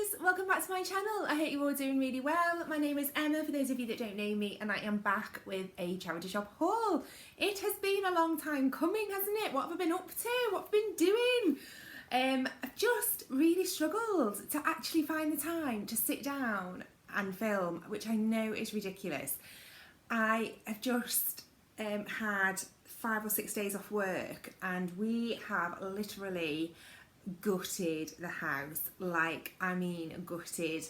guys, welcome back to my channel. I hope you're all doing really well. My name is Emma, for those of you that don't know me, and I am back with a charity shop haul. It has been a long time coming, hasn't it? What have I been up to? What have I been doing? I've just really struggled to actually find the time to sit down and film, which I know is ridiculous. I have just had 5 or 6 days off work, and we have literally gutted the house. Like, I mean gutted.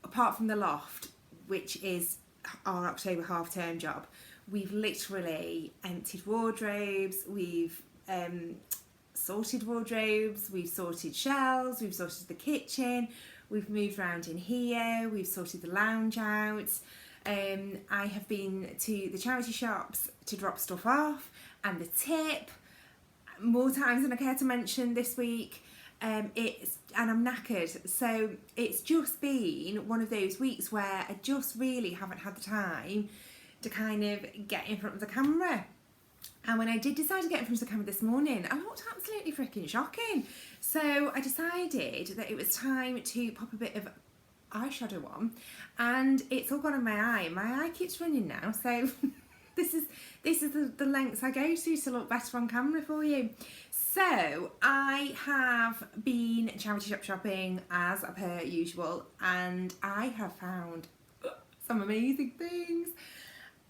Apart from the loft, which is our October half-term job, we've literally emptied wardrobes, we've sorted wardrobes, we've sorted shelves, we've sorted the kitchen, we've moved around in here, we've sorted the lounge out. I have been to the charity shops to drop stuff off, and the tip more times than I care to mention this week. And I'm knackered, so it's just been one of those weeks where I just really haven't had the time to kind of get in front of the camera. And when I did decide to get in front of the camera this morning, I looked absolutely freaking shocking. So I decided that it was time to pop a bit of eyeshadow on, and it's all gone on my eye. My eye keeps running now, so this is the lengths I go to look better on camera for you. So I have been charity shop shopping as per usual, and I have found some amazing things.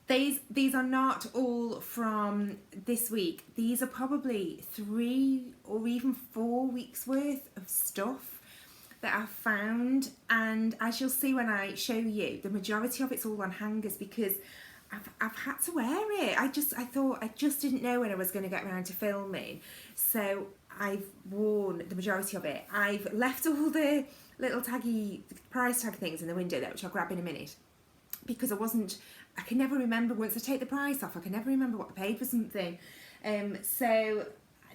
These are not all from this week. These are probably 3 or even 4 weeks worth of stuff that I've found, and as you'll see when I show you, the majority of it's all on hangers because I've had to wear it. I thought I just didn't know when I was going to get around to filming, so I've worn the majority of it. I've left all the little price tag things in the window there, which I'll grab in a minute, because I can never remember, once I take the price off, I can never remember what I paid for something. So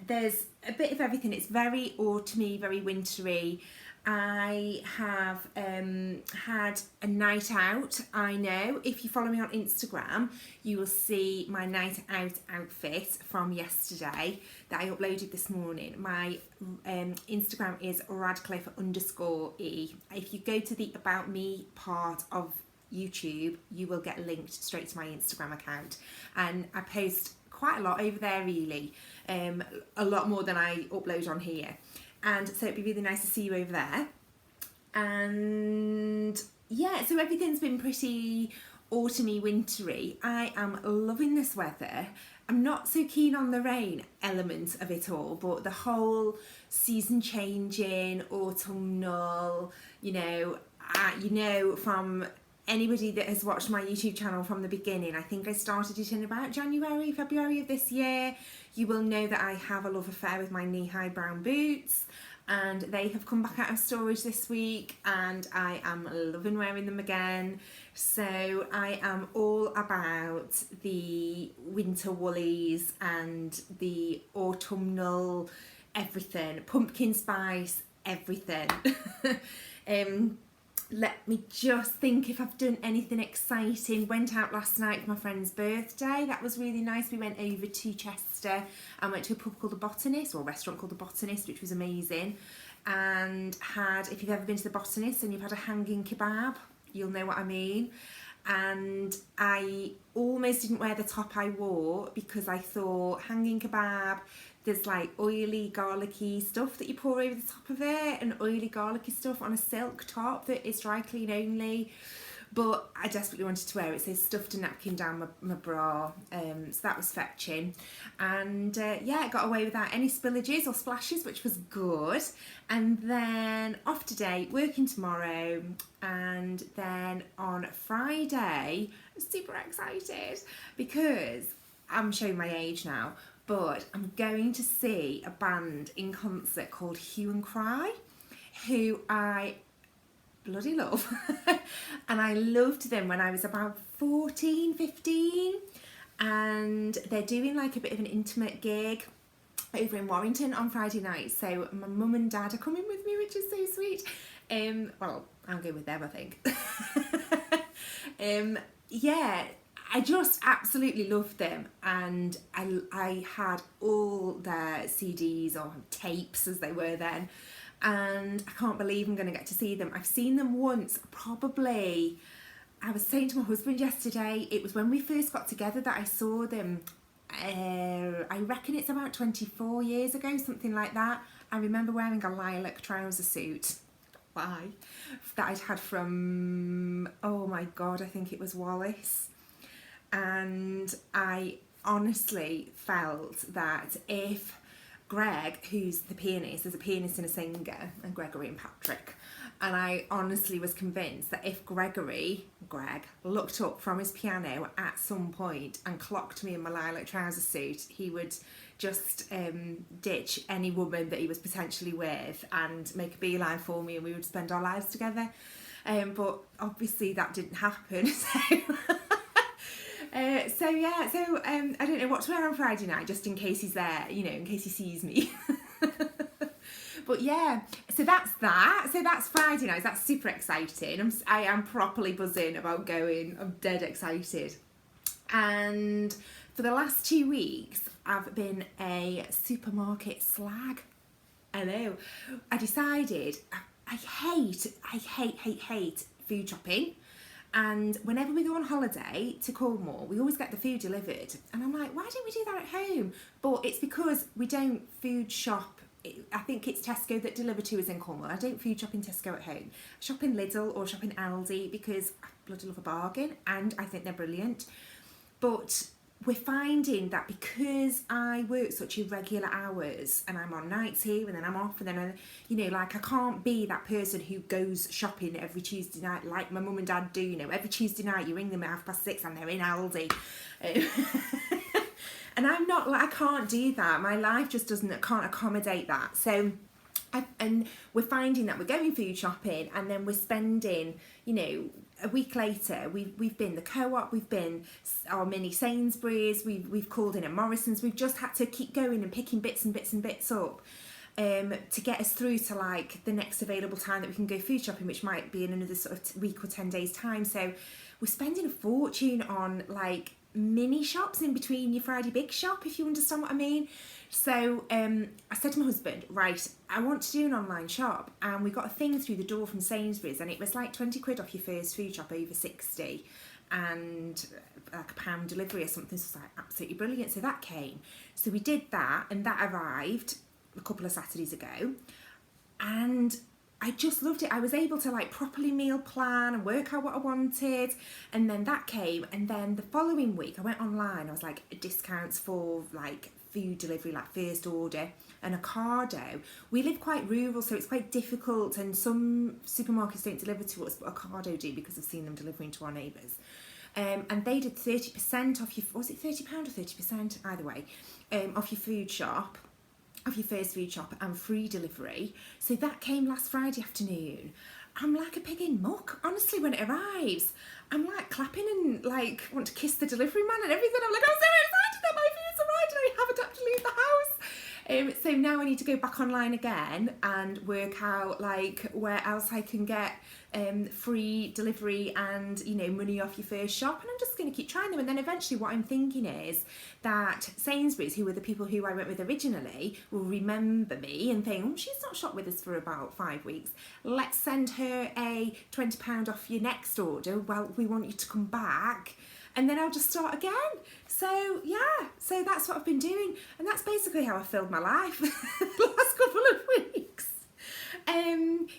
there's a bit of everything. It's very autumny, very wintry. I have had a night out. I know if you follow me on Instagram, you will see my night out outfit from yesterday that I uploaded this morning. My Instagram is Radcliffe_E. If you go to the About Me part of YouTube, you will get linked straight to my Instagram account, and I post quite a lot over there, really, a lot more than I upload on here. And so it'd be really nice to see you over there. And yeah, so everything's been pretty autumny, wintry. I am loving this weather. I'm not so keen on the rain element of it all, but the whole season changing, autumnal, from anybody that has watched my YouTube channel from the beginning, I think I started it in about January, February of this year. You will know that I have a love affair with my knee-high brown boots, and they have come back out of storage this week, and I am loving wearing them again. So I am all about the winter woolies and the autumnal everything, pumpkin spice, everything. Let me just think if I've done anything exciting. Went out last night for my friend's birthday. That was really nice. We went over to Chester and went to a pub called The Botanist, or a restaurant called The Botanist, which was amazing. And if you've ever been to The Botanist and you've had a hanging kebab, you'll know what I mean. And I almost didn't wear the top I wore because I thought hanging kebab, there's like oily, garlicky stuff that you pour over the top of it, and oily, garlicky stuff on a silk top that is dry clean only. But I desperately wanted to wear it, so I stuffed a napkin down my bra, so that was fetching. And yeah, I got away without any spillages or splashes, which was good. And then off today, working tomorrow, and then on Friday, I'm super excited because I'm showing my age now, but I'm going to see a band in concert called Hue and Cry, who I bloody love. And I loved them when I was about 14, 15, and they're doing like a bit of an intimate gig over in Warrington on Friday night. So my mum and dad are coming with me, which is so sweet. Well, I'll go with them, I think. Yeah, I just absolutely loved them, and I had all their CDs, or tapes as they were then, and I can't believe I'm going to get to see them. I've seen them once, probably. I was saying to my husband yesterday, it was when we first got together that I saw them. I reckon it's about 24 years ago, something like that. I remember wearing a lilac trouser suit. Why? That I'd had from, oh my God, I think it was Wallace. And I honestly felt that if Greg, who's the pianist, there's a pianist and a singer, and Gregory and Patrick, and I honestly was convinced that if Greg, looked up from his piano at some point and clocked me in my lilac trouser suit, he would just ditch any woman that he was potentially with and make a beeline for me, and we would spend our lives together. But obviously that didn't happen. So I don't know what to wear on Friday night, just in case he's there, you know, in case he sees me. But yeah, so that's that. So that's Friday night. That's super exciting. I am properly buzzing about going. I'm dead excited. And for the last 2 weeks, I've been a supermarket slag. I know. I decided I hate food shopping. And whenever we go on holiday to Cornwall, we always get the food delivered. And I'm like, why don't we do that at home? But it's because we don't food shop. I think it's Tesco that deliver to us in Cornwall. I don't food shop in Tesco at home. I shop in Lidl or shop in Aldi because I bloody love a bargain and I think they're brilliant. But we're finding that because I work such irregular hours and I'm on nights here and then I'm off and then, you know, like I can't be that person who goes shopping every Tuesday night like my mum and dad do, you know, every Tuesday night you ring them at 6:30 and they're in Aldi. And I'm not, like, I can't do that. My life just can't accommodate that. So, and we're finding that we're going food shopping and then we're spending, you know, a week later, we've been the Co-op, we've been our mini Sainsbury's, we've called in at Morrison's. We've just had to keep going and picking bits and bits and bits up to get us through to like the next available time that we can go food shopping, which might be in another sort of week or 10 days time. So we're spending a fortune on like mini shops in between your Friday big shop, if you understand what I mean. So I said to my husband, right, I want to do an online shop, and we got a thing through the door from Sainsbury's and it was like 20 quid off your first food shop over 60 and like £1 delivery or something. So it's like absolutely brilliant. So that came, so we did that and that arrived a couple of Saturdays ago and I just loved it. I was able to like properly meal plan and work out what I wanted, and then that came, and then the following week I went online. I was like, discounts for like food delivery, like first order, and Ocado. We live quite rural, so it's quite difficult, and some supermarkets don't deliver to us, but Ocado do because I've seen them delivering to our neighbours. And they did 30% off your, was it £30 or 30%? Either way, off your food shop. Of your first food shop and free delivery. So that came last Friday afternoon. I'm like a pig in muck, honestly, when it arrives. I'm like clapping and like want to kiss the delivery man and everything. I'm like, I'm so excited that my food's arrived and I haven't had to leave the house. So now I need to go back online again and work out like where else I can get free delivery and, you know, money off your first shop, and I'm just going to keep trying them. And then eventually what I'm thinking is that Sainsbury's, who were the people who I went with originally, will remember me and think, oh, she's not shopped with us for about 5 weeks, let's send her a £20 off your next order, well, we want you to come back, and then I'll just start again. So yeah, so that's what I've been doing, and that's basically how I filled my life the last couple of weeks.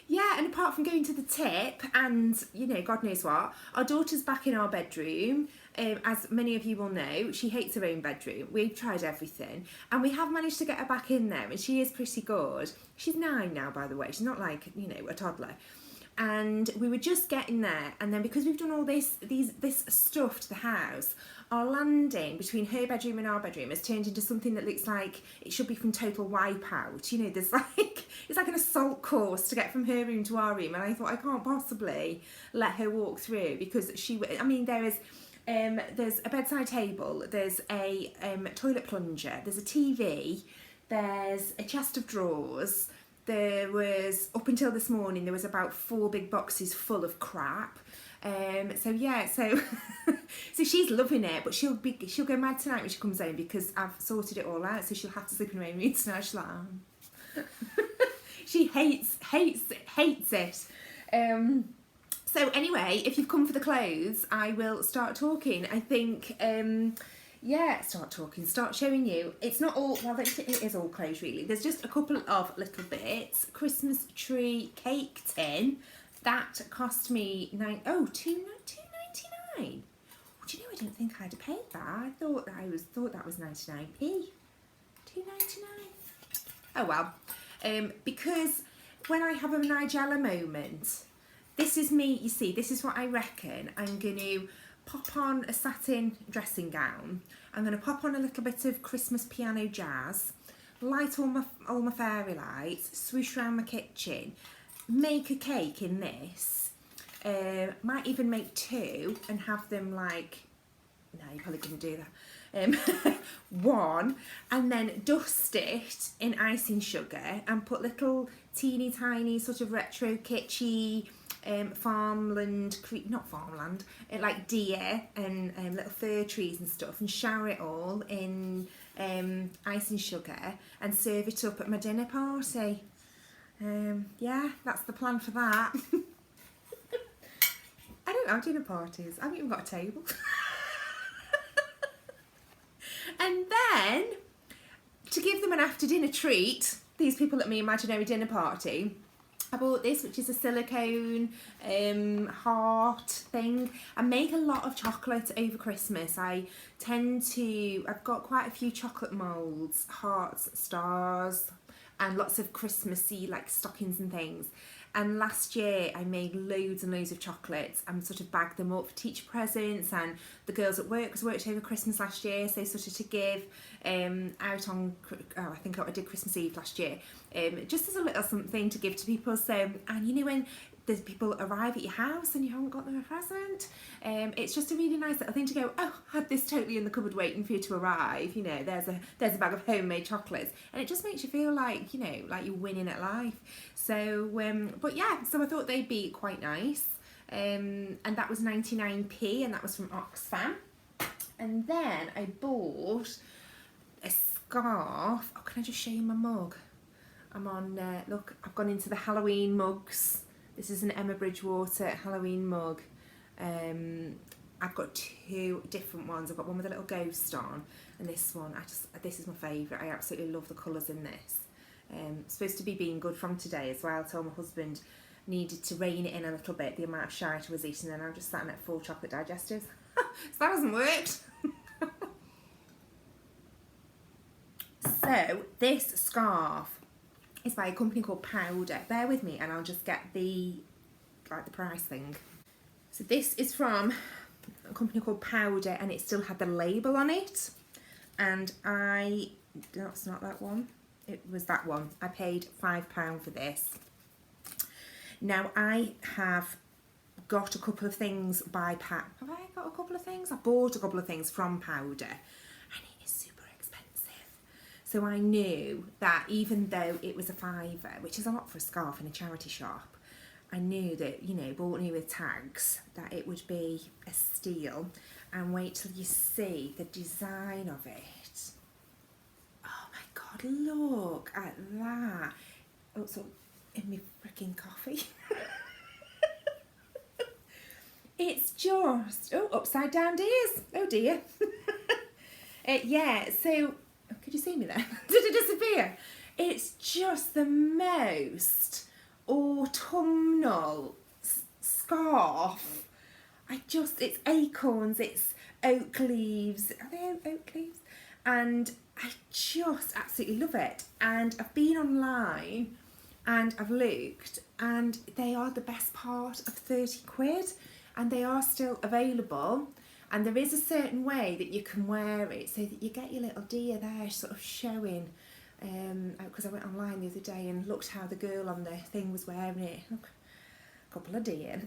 Yeah, and apart from going to the tip and, you know, God knows what, our daughter's back in our bedroom. As many of you will know, she hates her own bedroom. We've tried everything and we have managed to get her back in there, and she is pretty good. She's 9 now, by the way. She's not like, you know, a toddler. And we were just getting there, and then because we've done all this stuff to the house, our landing between her bedroom and our bedroom has turned into something that looks like it should be from Total Wipeout. You know, there's like, it's like an assault course to get from her room to our room, and I thought I can't possibly let her walk through because I mean, there's a bedside table, there's a toilet plunger, there's a TV, there's a chest of drawers. There was, up until this morning, there was about 4 big boxes full of crap. So yeah, so she's loving it, but she'll go mad tonight when she comes home because I've sorted it all out. So she'll have to sleep in her own room tonight. She's like, She hates it. So anyway, if you've come for the clothes, I will start talking. I think, start showing you. It's not all, well, it is all clothes really. There's just a couple of little bits. Christmas tree cake tin. That cost me £2.99. Oh, do you know, I don't think I'd have paid that. I thought that was 99p. £2.99. Oh well. Because when I have a Nigella moment, this is me, you see, this is what I reckon. I'm going to pop on a satin dressing gown. I'm going to pop on a little bit of Christmas piano jazz, light all my fairy lights, swoosh around my kitchen, make a cake in this. Might even make two and have them like, no, you probably couldn't do that. One, and then dust it in icing sugar and put little teeny tiny sort of retro kitschy like deer and little fir trees and stuff, and shower it all in icing sugar and serve it up at my dinner party. Yeah, that's the plan for that. I don't have dinner parties. I haven't even got a table. And then, to give them an after dinner treat, these people at my imaginary dinner party, I bought this, which is a silicone heart thing. I make a lot of chocolate over Christmas. I've got quite a few chocolate moulds, hearts, stars, and lots of Christmassy like stockings and things. And last year I made loads and loads of chocolates and sort of bagged them up for teacher presents, and the girls at work, because I worked over Christmas last year, so sort of to give out on, I think I did Christmas Eve last year, just as a little something to give to people. So, and you know when there's people arrive at your house and you haven't got them a present, it's just a really nice little thing to go, oh, I had this totally in the cupboard waiting for you to arrive, you know, there's a bag of homemade chocolates, and it just makes you feel like, you know, like you're winning at life. So but yeah, so I thought they'd be quite nice, and that was 99p, and that was from Oxfam. And then I bought a scarf. Oh, can I just show you my mug? I'm on, look, I've gone into the Halloween mugs. This is an Emma Bridgewater Halloween mug. I've got two different ones. I've got one with a little ghost on, and this one, this is my favourite. I absolutely love the colours in this. It's supposed to be being good from today as well. I told my husband needed to rein it in a little bit, the amount of shite I was eating, and I'm just sat at 4 chocolate digestives. So that hasn't worked. So this scarf is by a company called Powder. Bear with me and I'll just get the price thing. So this is from a company called Powder, and it still had the label on it. And that's not that one. It was that one. I paid £5 for this. Now I have got a couple of things by Have I got a couple of things? I bought a couple of things from Powder, and it is super expensive. So I knew that even though it was a £5, which is a lot for a scarf in a charity shop, I knew that, you know, bought new with tags, that it would be a steal. And wait till you see the design of it. Oh my God, look at that. Oh, so in my freaking coffee. It's just, oh, upside down ears. Oh dear. Yeah, so, could you see me there? Did it disappear? It's just the most autumnal scarf. It's acorns, it's oak leaves. Are they oak leaves? And I just absolutely love it. And I've been online and I've looked, and they are the best part of 30 quid, and they are still available. And there is a certain way that you can wear it so that you get your little deer there sort of showing. Because I went online the other day and looked how the girl on the thing was wearing it. Look, a couple of deer.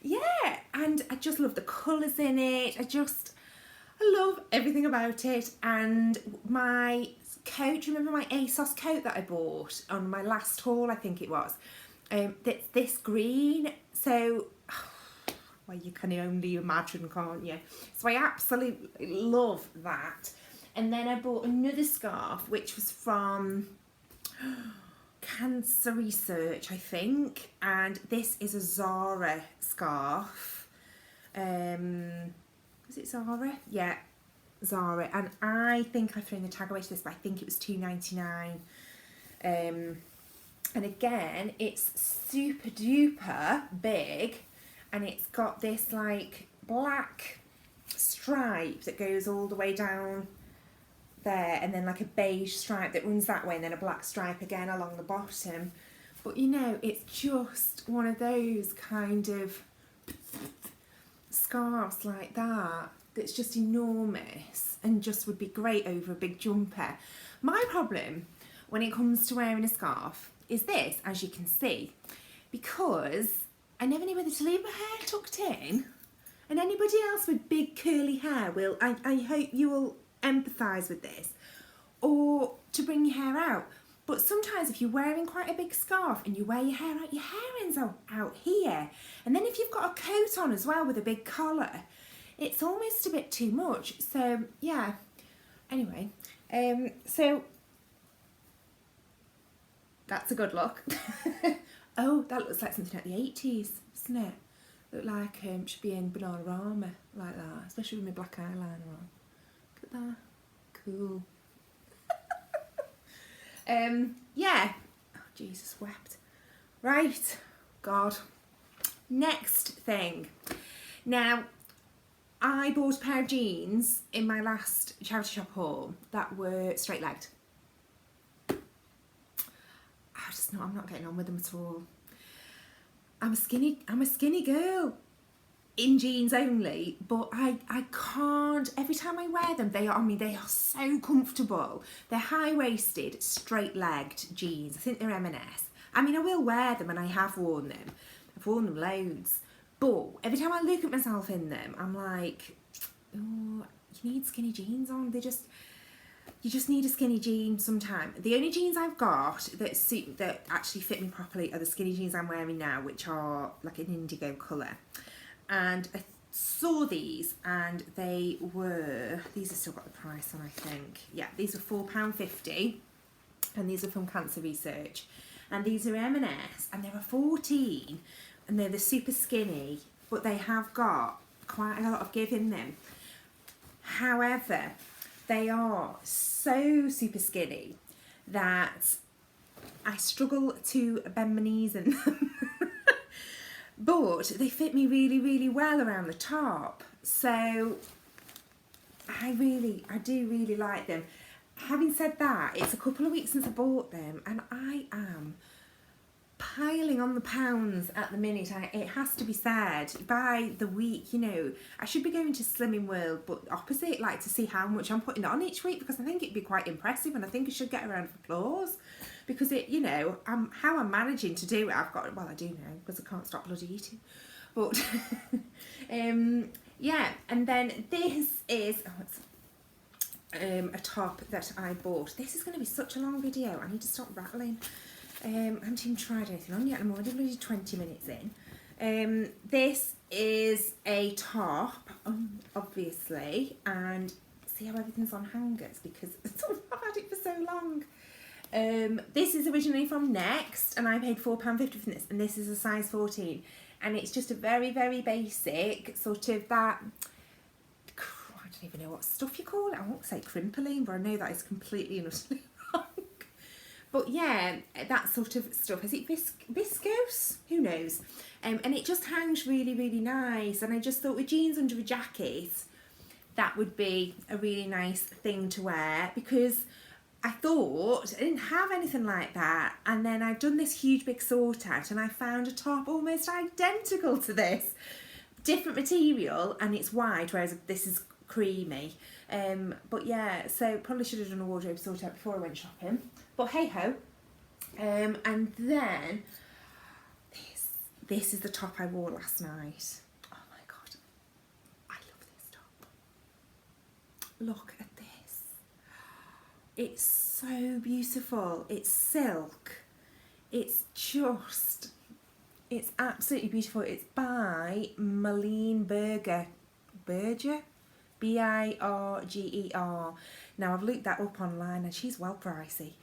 Yeah, and I just love the colours in it. I love everything about it. And my coat, do you remember my ASOS coat that I bought on my last haul, I think it was? That's this green. So, well, you can only imagine, can't you? So I absolutely love that. And then I bought another scarf, which was from, Cancer Research, I think, and this is a Zara scarf. Was it Zara? Yeah, Zara, and I think I've thrown the tag away to this, but I think it was $2.99. And again, it's super duper big, and it's got this like black stripe that goes all the way down there, and then like a beige stripe that runs that way, and then a black stripe again along the bottom. But you know, it's just one of those kind of scarves like that that's just enormous and just would be great over a big jumper. My problem when it comes to wearing a scarf is this, as you can see, because I never knew whether to leave my hair tucked in, and anybody else with big curly hair will, I hope you will empathise with this, or to bring your hair out. But sometimes if you're wearing quite a big scarf and you wear your hair ends out here, and then if you've got a coat on as well with a big collar, it's almost a bit too much. So yeah, anyway, so that's a good look. Oh, that looks like something out the 80s, doesn't it? Look like should be in Bananarama, like that, especially with my black eyeliner on. Look at that, cool. Yeah. Oh, Jesus wept. Right, God. Next thing. Now, I bought a pair of jeans in my last charity shop haul that were straight-legged. I'm not getting on with them at all. I'm a skinny girl in jeans only, but I can't, every time I wear them, they are so comfortable. They're high-waisted, straight-legged jeans. I think they're M&S. I mean, I will wear them, and I have worn them. I've worn them loads. But every time I look at myself in them, I'm like, oh, you need skinny jeans on. You just need a skinny jean sometime. The only jeans I've got that actually fit me properly are the skinny jeans I'm wearing now, which are like an indigo colour. And I saw these, and these have still got the price on, I think. Yeah, these are £4.50, and these are from Cancer Research. And these are M&S, and they're a 14, and they're the super skinny, but they have got quite a lot of give in them. However, they are so super skinny that I struggle to bend my knees in them. But they fit me really, really well around the top. So I do really like them. Having said that, it's a couple of weeks since I bought them, and I am piling on the pounds at the minute. It has to be said, by the week, you know, I should be going to Slimming World, but opposite, like to see how much I'm putting on each week, because I think it'd be quite impressive, and I think I should get a round of applause, because it, you know, how I'm managing to do it, I do know, because I can't stop bloody eating, but yeah. And then this is a top that I bought. This is going to be such a long video. I need to stop rattling. I haven't even tried anything on yet. I'm already bloody 20 minutes in. This is a top, obviously, and see how everything's on hangers, because I've had it for so long. This is originally from Next, and I paid £4.50 for this, and this is a size 14, and it's just a very, very basic sort of that, I don't even know what stuff you call it. I won't say crimpling, but I know that is completely and utterly wrong. But yeah, that sort of stuff. Is it viscose? Who knows? And it just hangs really, really nice. And I just thought with jeans under a jacket, that would be a really nice thing to wear, because I thought I didn't have anything like that. And then I've done this huge big sort out, and I found a top almost identical to this. Different material, and it's white, whereas this is creamy. But yeah, so probably should have done a wardrobe sort out before I went shopping. But hey ho. And then this is the top I wore last night. Oh my God, I love this top. Look at this. It's so beautiful. It's silk. It's absolutely beautiful. It's by Malene Berger, B-I-R-G-E-R. Now I've looked that up online, and she's well pricey.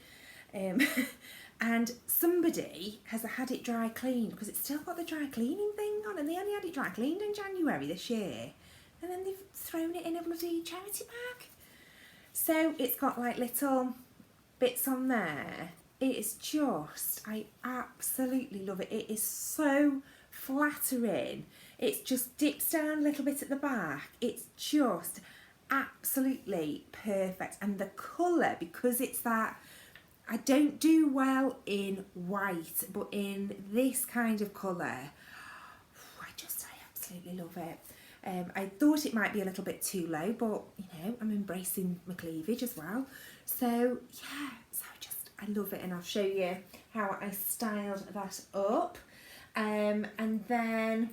And somebody has had it dry cleaned, because it's still got the dry cleaning thing on, and they only had it dry cleaned in January this year, and then they've thrown it in a bloody charity bag. So it's got like little bits on there. It is just, I absolutely love it. It is so flattering. It just dips down a little bit at the back. It's just absolutely perfect. And the colour, because it's that, I don't do well in white, but in this kind of colour, I absolutely love it. I thought it might be a little bit too low, but you know, I'm embracing my cleavage as well. So yeah, I love it, and I'll show you how I styled that up. And then,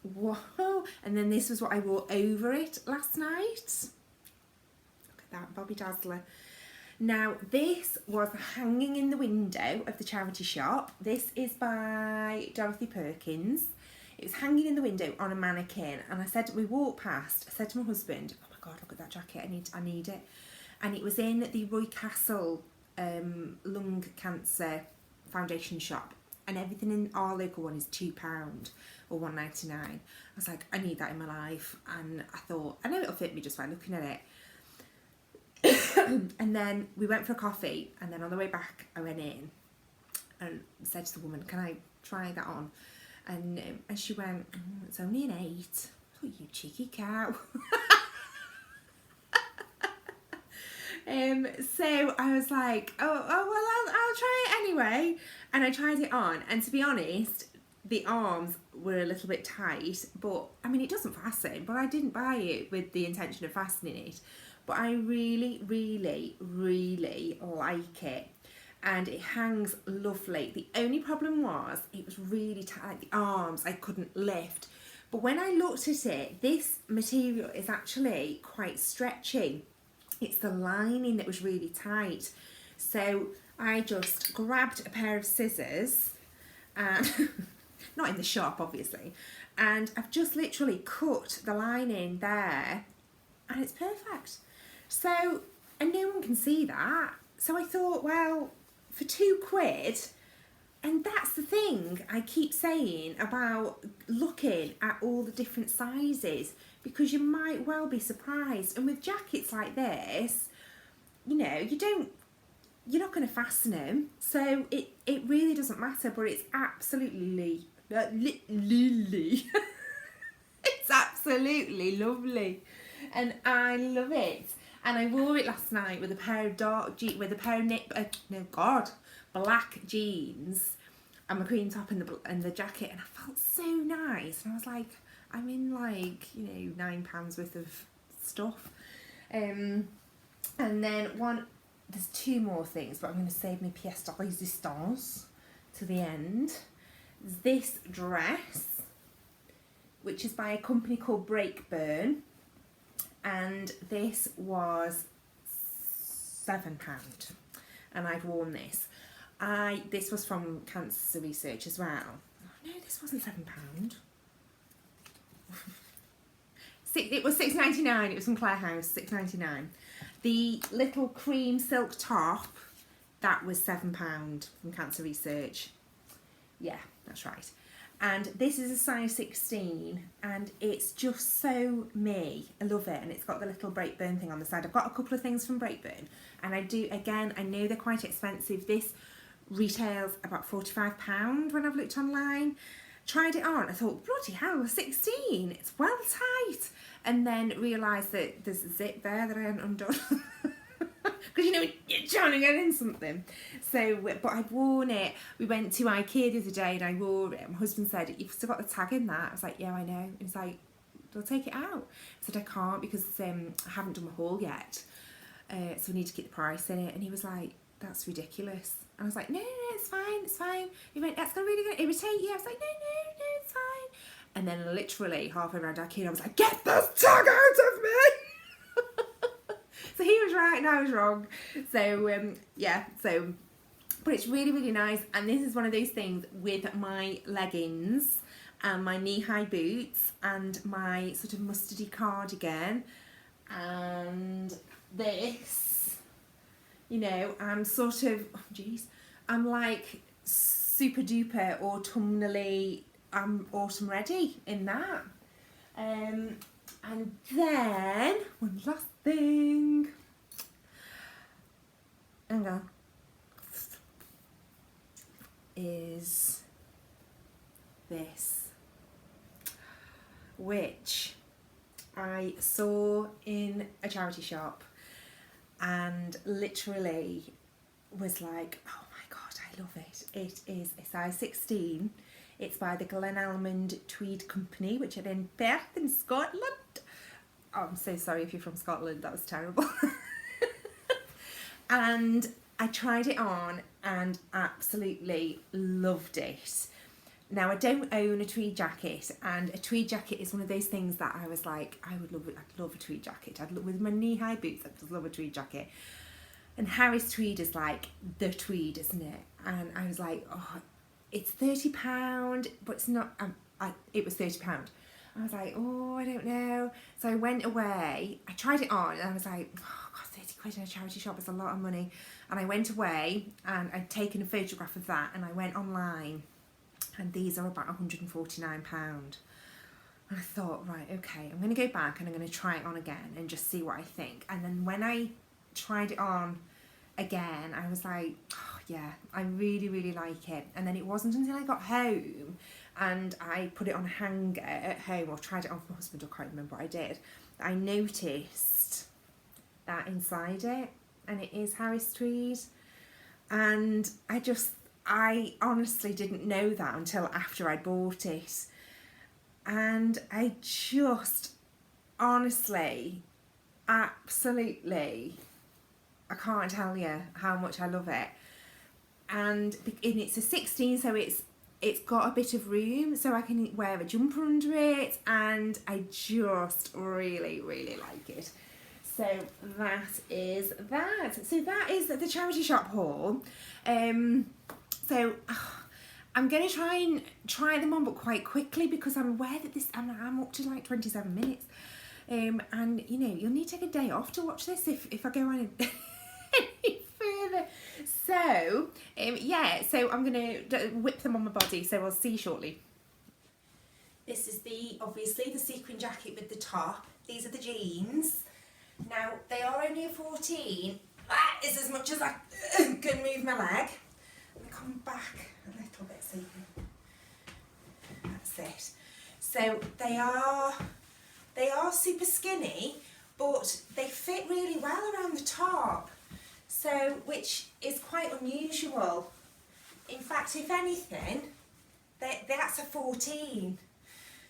whoa, and then this was what I wore over it last night. Look at that, Bobby Dazzler. Now this was hanging in the window of the charity shop. This is by Dorothy Perkins. It was hanging in the window on a mannequin, and I said, we walked past, I said to my husband, oh my God, look at that jacket, I need it. And it was in the Roy Castle lung cancer foundation shop, and everything in our local one is £2 or £1.99. I was like, I need that in my life, and I thought, I know it'll fit me just by looking at it. And then we went for a coffee, and then on the way back I went in and said to the woman, can I try that on? And she went, it's only an 8. I thought, you cheeky cow. So I was like, oh well, I'll try it anyway. And I tried it on, and to be honest, the arms were a little bit tight, but I mean, it doesn't fasten, but I didn't buy it with the intention of fastening it. But I really, really, really like it. And it hangs lovely. The only problem was it was really tight, the arms I couldn't lift. But when I looked at it, this material is actually quite stretchy. It's the lining that was really tight. So I just grabbed a pair of scissors, and not in the shop obviously, and I've just literally cut the lining there, and it's perfect. So, and no one can see that. So I thought, well, for £2, and that's the thing I keep saying about looking at all the different sizes, because you might well be surprised. And with jackets like this, you know, you're not going to fasten them, so it really doesn't matter. But it's absolutely it's absolutely lovely, and I love it. And I wore it last night with a pair of black jeans and my cream top and the jacket, and I felt so nice. And I was like, I'm in like, you know, £9 worth of stuff. And then there's 2 more things, but I'm going to save my pièce de résistance to the end. This dress, which is by a company called Breakburn, and this was £7, and I've worn this. This was from Cancer Research as well. Oh, no, this wasn't £7. It was £6.99. It was from Clare House, £6.99. The little cream silk top, that was £7 from Cancer Research. Yeah, that's right. And this is a size 16, and it's just so me. I love it, and it's got the little Breakburn thing on the side. I've got a couple of things from Breakburn, and I know they're quite expensive. This retails about £45 when I've looked online. Tried it on, I thought, bloody hell, 16, it's well tight. And then realised that there's a zip there that I hadn't undone. Because, you know, you're trying to get in something. So, but I've worn it. We went to IKEA the other day and I wore it. My husband said, you've still got the tag in that. I was like, yeah, I know. And he's like, they'll take it out. I said, I can't because I haven't done my haul yet. So I need to keep the price in it. And he was like, that's ridiculous. I was like, no, it's fine, it's fine. He went, that's really going to irritate you. I was like, no, it's fine. And then literally halfway around IKEA, I was like, get this tag out of me. So he was right and I was wrong. So, yeah, but it's really, really nice. And this is one of those things with my leggings and my knee-high boots and my sort of mustardy cardigan and this, you know, I'm sort of, I'm like super duper autumnally, I'm autumn ready in that. And then one last thing. Hang on. Is this, which I saw in a charity shop and literally was like, oh my god, I love it. It is a size 16. It's by the Glen Almond Tweed Company, which are in Perth in Scotland. Oh, I'm so sorry if you're from Scotland, that was terrible. And I tried it on and absolutely loved it. Now, I don't own a tweed jacket, and a tweed jacket is one of those things that I was like, I would love it. I'd love a tweed jacket. With my knee-high boots, I'd just love a tweed jacket. And Harris Tweed is like the tweed, isn't it? And I was like, oh, it's £30, but it's not. It was £30. I was like, oh, I don't know. So I went away. I tried it on, and I was like, oh god, 30 quid in a charity shop is a lot of money. And I went away, and I'd taken a photograph of that, and I went online. And these are about £149. And I thought, right, okay, I'm going to go back and I'm going to try it on again and just see what I think. And then when I tried it on again, I was like, oh, yeah, I really, really like it. And then it wasn't until I got home and I put it on a hanger at home, or tried it on for my husband, I can't remember what I did, I noticed that inside it, and it is Harris Tweed. And I honestly didn't know that until after I bought it. And I just, honestly, absolutely, I can't tell you how much I love it. And it's a 16, so it's got a bit of room, so I can wear a jumper under it, and I just really, really like it. So that is that. So that is the charity shop haul. So I'm going to try them on, but quite quickly, because I'm aware that I'm up to like 27 minutes. And you know, you'll need to take a day off to watch this if I go on any further. So yeah, so I'm going to whip them on my body, so I'll see you shortly. This is obviously the sequin jacket with the top. These are the jeans. Now, they are only a 14. That is as much as I can move my leg. Let me come back a little bit so you can... That's it. So they are super skinny, but they fit really well around the top. So, which is quite unusual. In fact, if anything, that's a 14.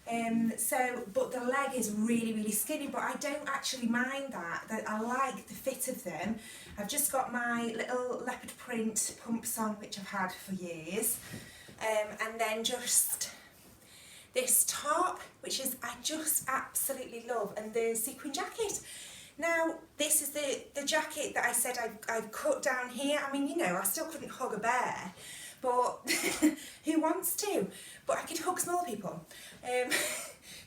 But the leg is really, really skinny, but I don't actually mind that I like the fit of them. I've just got my little leopard print pumps on, which I've had for years, and then just this top, which is I just absolutely love, and the sequin jacket. Now, this is the jacket that I said I've cut down here. I mean, you know, I still couldn't hug a bear, but who wants to? But I could hug small people.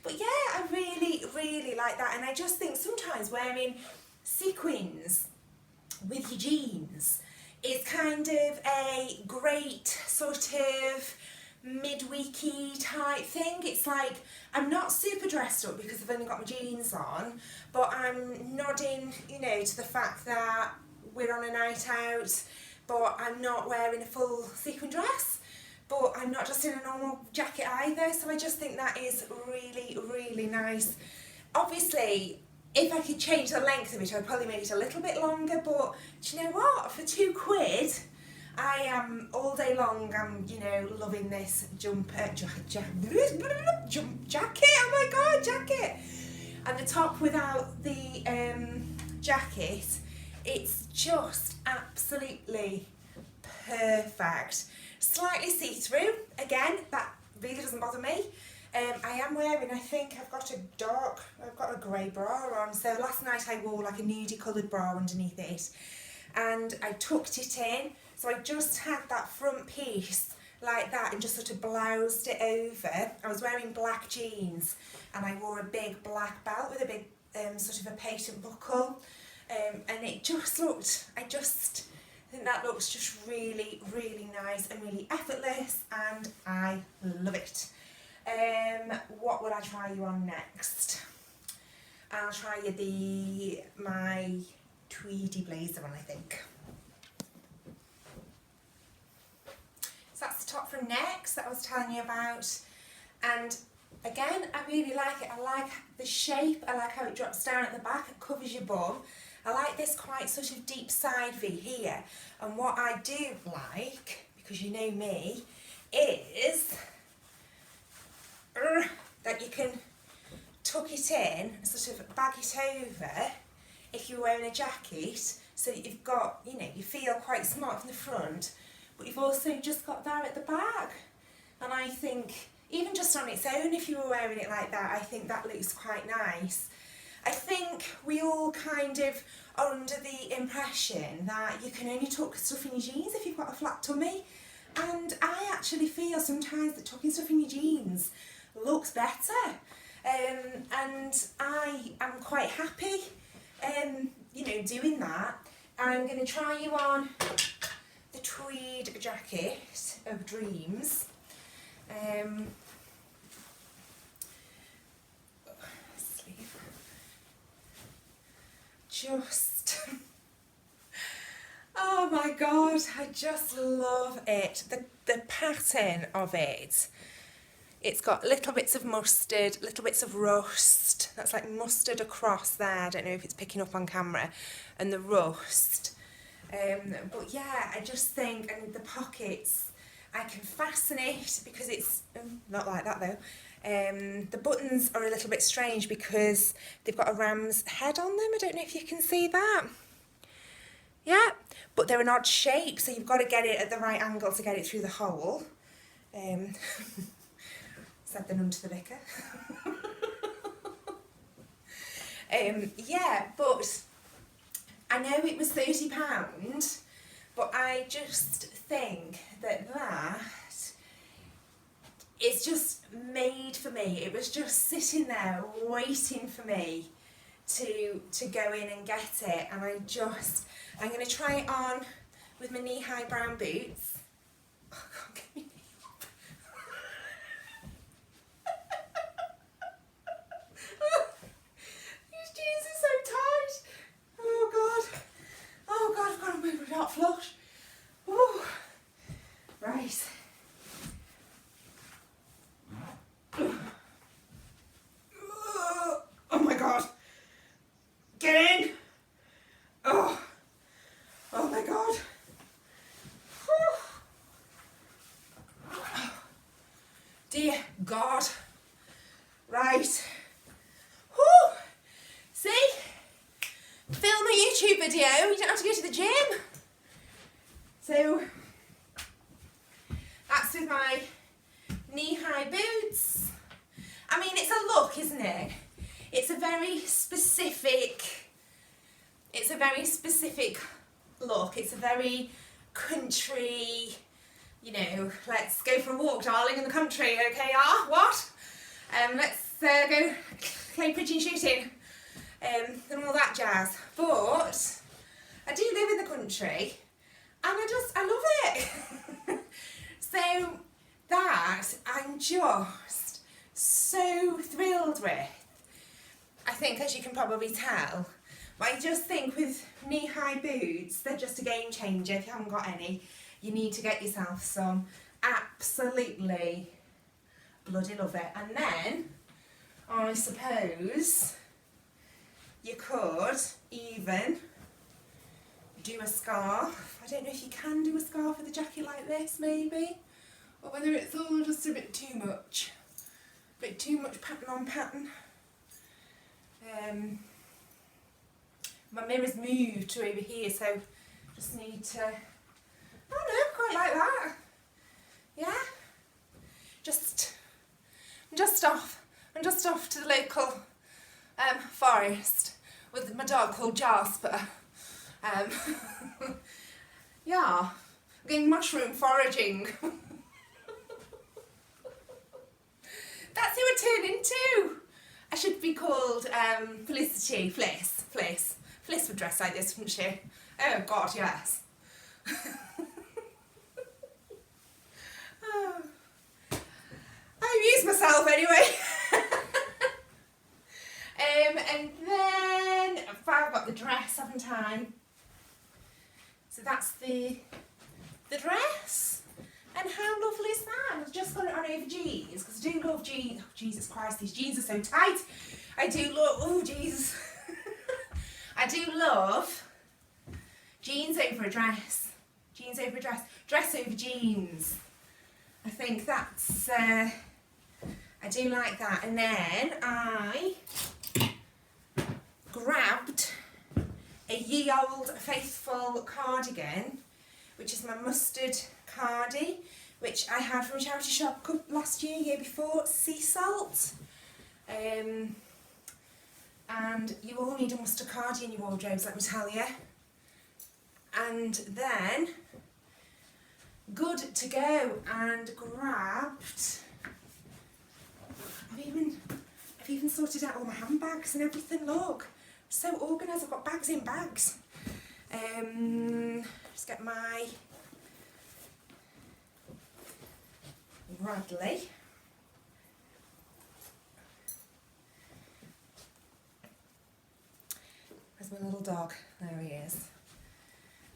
But yeah, I really, really like that. And I just think sometimes wearing sequins with your jeans is kind of a great sort of midweeky type thing. It's like, I'm not super dressed up because I've only got my jeans on, but I'm nodding, you know, to the fact that we're on a night out, but I'm not wearing a full sequin dress, but I'm not just in a normal jacket either. So I just think that is really, really nice. Obviously, if I could change the length of it, I'd probably make it a little bit longer, but do you know what? For £2, I am all day long, I'm, you know, loving this jacket, oh my god, jacket! And the top without the jacket, it's just absolutely perfect. Slightly see-through, again, that really doesn't bother me. I am wearing, I think I've got a grey bra on, so last night I wore like a nudie coloured bra underneath it, and I tucked it in, so I just had that front piece like that and just sort of bloused it over. I was wearing black jeans and I wore a big black belt with a big sort of a patent buckle, and it just looked, I think that looks just really, really nice and really effortless, and I love it. What would I try you on next? I'll try you my tweedy blazer one, I think. So that's the top from next that I was telling you about, and again, I really like it. I like the shape, I like how it drops down at the back and covers your bum. I like this quite sort of deep side V here, and what I do like, because you know me, is that you can tuck it in, sort of bag it over if you're wearing a jacket, so that you've got, you know, you feel quite smart from the front, but you've also just got that at the back. And I think, even just on its own, if you were wearing it like that, I think that looks quite nice. I think we all kind of are under the impression that you can only tuck stuff in your jeans if you've got a flat tummy. And I actually feel sometimes that tucking stuff in your jeans looks better. And I am quite happy, you know, doing that. I'm going to try you on the tweed jacket of dreams. Sleeve. Just, oh my god, I just love it. The pattern of it. It's got little bits of mustard, little bits of rust. That's like mustard across there. I don't know if it's picking up on camera. And the rust. But yeah, I just think, and the pockets, I can fasten it because it's, not like that though. The buttons are a little bit strange because they've got a ram's head on them. I don't know if you can see that. Yeah, but they're an odd shape, so you've got to get it at the right angle to get it through the hole. Said the nun to the vicar. Yeah, but I know it was £30, but I just think that it's just made for me. It was just sitting there waiting for me to go in and get it, and I'm going to try it on with my knee-high brown boots. Oh, God, get me up. These jeans are so tight. Oh God, I've got to move it out flush. Ooh. Right. Oh my God. Get in. Oh my God. Dear God. Right. Whew. See? Film a YouTube video, you don't have to go to the gym. So, that's with my knee-high boots. I mean, it's a look, isn't it? It's a very specific look. It's a very country, you know, let's go for a walk, darling, in the country, okay, what? Let's go play pigeon shooting, and all that jazz. But I do live in the country, and I love it. So that I'm just so thrilled with. I think, as you can probably tell, but I just think with knee-high boots, they're just a game changer. If you haven't got any, you need to get yourself some. Absolutely bloody love it. And then, I suppose, you could even do a scarf. I don't know if you can do a scarf with a jacket like this, maybe, or whether it's all just a bit too much. A bit too much pattern on pattern. My mirror's moved to over here, so just need to, oh no, quite like that. Yeah. I'm just off to the local forest with my dog called Jasper. Yeah, I'm going mushroom foraging. That's who I turn into. I should be called Felicity, Fliss would dress like this, wouldn't she? Oh God, yes. the dress. And how lovely is that? I've just got it on over jeans, because I do love jeans. Oh, Jesus Christ, these jeans are so tight. I do love, oh Jesus. I do love jeans over a dress. Jeans over a dress. Dress over jeans. I think that's, I do like that. And then I grabbed a ye old faithful cardigan, which is my mustard cardi, which I had from a charity shop last year before, sea salt. And you all need a mustard cardi in your wardrobes, let me tell you. And then, good to go, and grabbed, I've even sorted out all my handbags and everything, look. So organised, I've got bags in bags. Just get my Bradley. Where's my little dog? There he is.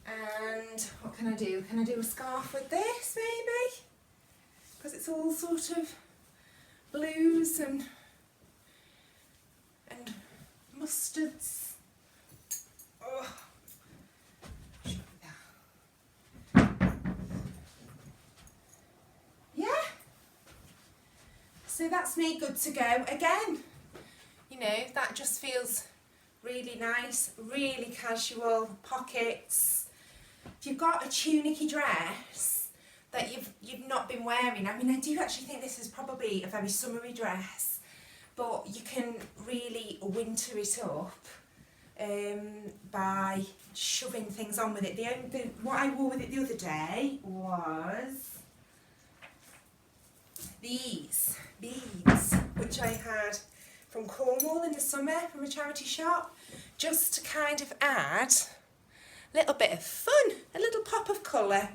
And what can I do? Can I do a scarf with this, maybe? Because it's all sort of blues and mustards. Oh. Yeah. So that's me good to go. Again, you know, that just feels really nice, really casual, pockets. If you've got a tunicky dress that you've not been wearing, I mean, I do actually think this is probably a very summery dress, but you can really winter it up by shoving things on with it. What I wore with it the other day was these beads, which I had from Cornwall in the summer from a charity shop, just to kind of add a little bit of fun, a little pop of colour.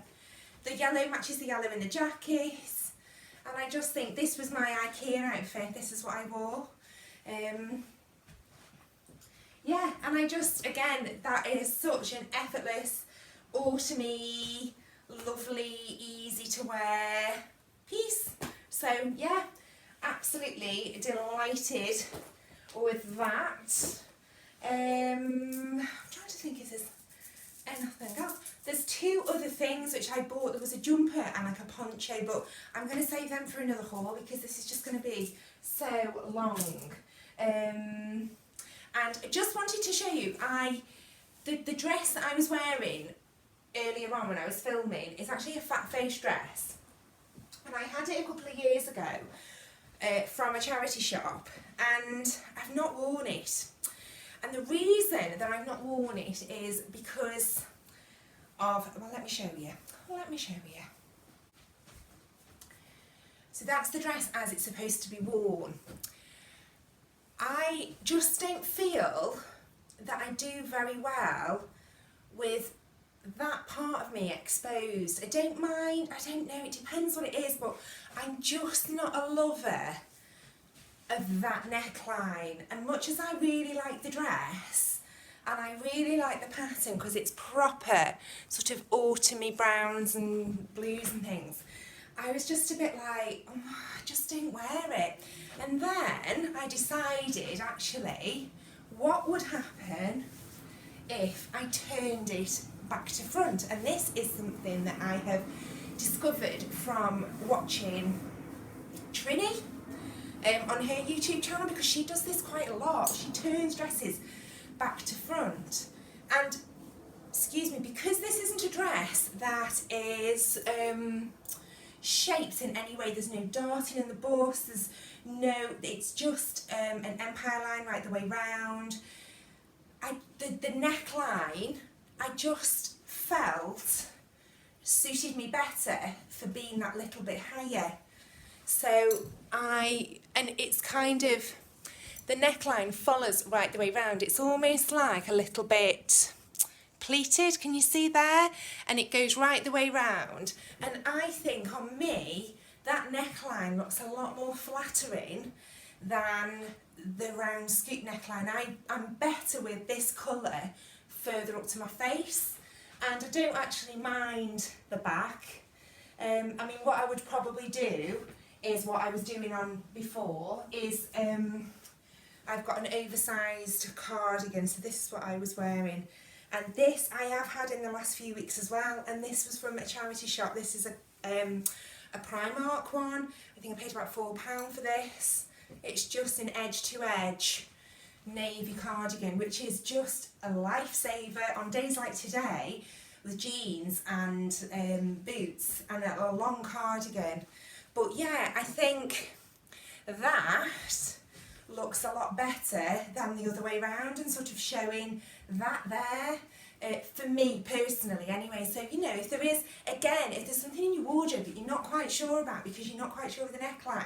The yellow matches the yellow in the jackets, and I just think this was my IKEA outfit. This is what I wore. Yeah, and I just, again, that is such an effortless, autumny, lovely, easy to wear piece. So yeah, absolutely delighted with that. I'm trying to think if there's anything else. There's two other things which I bought. There was a jumper and like a poncho, but I'm going to save them for another haul because this is just going to be so long. And I just wanted to show you, the dress that I was wearing earlier on when I was filming is actually a fat face dress. And I had it a couple of years ago from a charity shop, and I've not worn it. And the reason that I've not worn it is because of, well, let me show you. So that's the dress as it's supposed to be worn. I just don't feel that I do very well with that part of me exposed. I don't mind, I don't know, it depends what it is, but I'm just not a lover of that neckline. And much as I really like the dress, and I really like the pattern because it's proper sort of autumny browns and blues and things, I was just a bit like, oh, I just don't wear it. And then I decided, actually, what would happen if I turned it back to front? And this is something that I have discovered from watching Trini on her YouTube channel, because she does this quite a lot. She turns dresses back to front. And, excuse me, because this isn't a dress that is shaped in any way, there's no darting in the bust, there's no, it's just an empire line right the way round. The neckline, I just felt suited me better for being that little bit higher. So and it's kind of, the neckline follows right the way round. It's almost like a little bit pleated, can you see there? And it goes right the way round. And I think on me, that neckline looks a lot more flattering than the round scoop neckline. I'm better with this colour further up to my face. and I don't actually mind the back. I mean, what I would probably do is what I was doing on before is I've got an oversized cardigan, so this is what I was wearing, and this I have had in the last few weeks as well, and this was from a charity shop. This is a Primark one. I think I paid about £4 for this. It's just an edge to edge navy cardigan, which is just a lifesaver on days like today with jeans and boots and a long cardigan. But yeah, I think that looks a lot better than the other way around, and sort of showing that there. For me personally anyway. So, you know, if there is, again, if there's something in your wardrobe that you're not quite sure about because you're not quite sure of the neckline,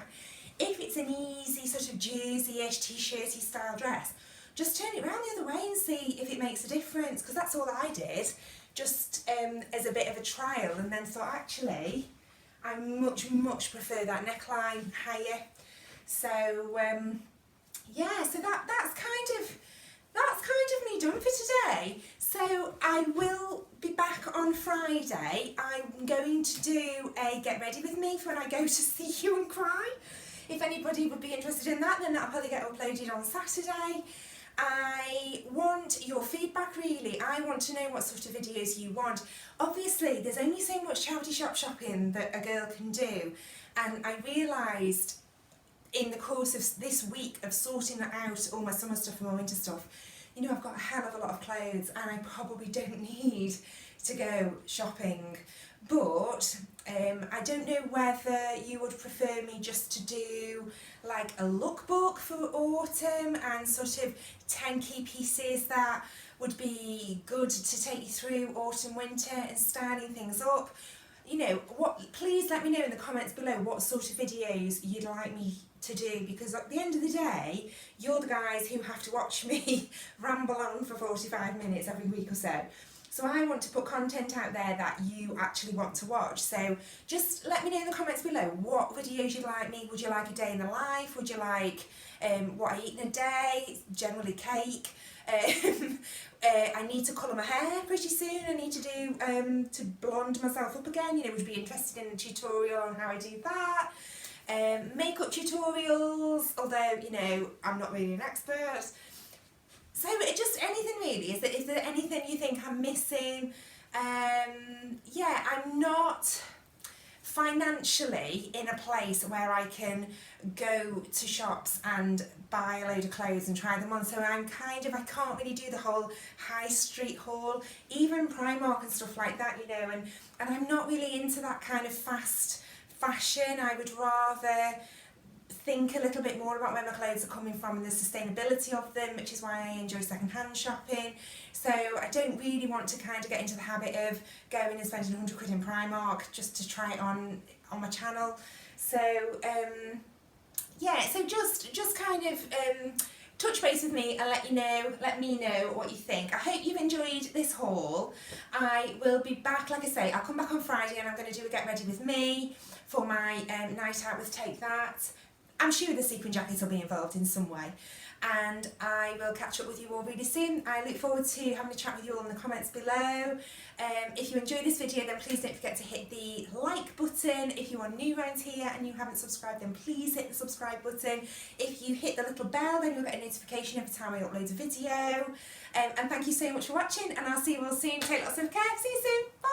if it's an easy sort of jersey-ish, t-shirty style dress, just turn it around the other way and see if it makes a difference, because that's all I did, just as a bit of a trial, and then thought, actually, I much prefer that neckline higher. So, yeah, so that's kind of me done for today. So I will be back on Friday. I'm going to do a get ready with me for when I go to see you and cry. If anybody would be interested in that, then that'll probably get uploaded on Saturday. I want your feedback really. I want to know what sort of videos you want. Obviously, there's only so much charity shop shopping that a girl can do, and I realised in the course of this week of sorting out all my summer stuff and my winter stuff, you know, I've got a hell of a lot of clothes and I probably don't need to go shopping. But I don't know whether you would prefer me just to do like a lookbook for autumn and sort of 10 key pieces that would be good to take you through autumn, winter and styling things up. You know, please let me know in the comments below what sort of videos you'd like me to do, because at the end of the day, you're the guys who have to watch me ramble on for 45 minutes every week or so. So I want to put content out there that you actually want to watch. So just let me know in the comments below what videos you'd like me. Would you like a day in the life? Would you like what I eat in a day? Generally cake. I need to colour my hair pretty soon. I need to do to blonde myself up again. You know, would you be interested in a tutorial on how I do that? Makeup tutorials, although, you know, I'm not really an expert. So just anything really. Is there anything you think I'm missing? Yeah, I'm not financially in a place where I can go to shops and buy a load of clothes and try them on, so I can't really do the whole high street haul, even Primark and stuff like that, you know, and I'm not really into that kind of fast fashion. I would rather think a little bit more about where my clothes are coming from and the sustainability of them, which is why I enjoy second-hand shopping. So I don't really want to kind of get into the habit of going and spending £100 in Primark just to try it on my channel. So yeah, so just kind of touch base with me and let me know what you think. I hope you've enjoyed this haul. I will be back, like I say, I'll come back on Friday and I'm going to do a get ready with me for my night out with Take That. I'm sure the sequin jackets will be involved in some way, and I will catch up with you all really soon. I look forward to having a chat with you all in the comments below. If you enjoyed this video, then please don't forget to hit the like button. If you are new around here and you haven't subscribed, then please hit the subscribe button. If you hit the little bell, then you'll get a notification every time I upload a video. And thank you so much for watching, and I'll see you all soon. Take lots of care. See you soon. Bye.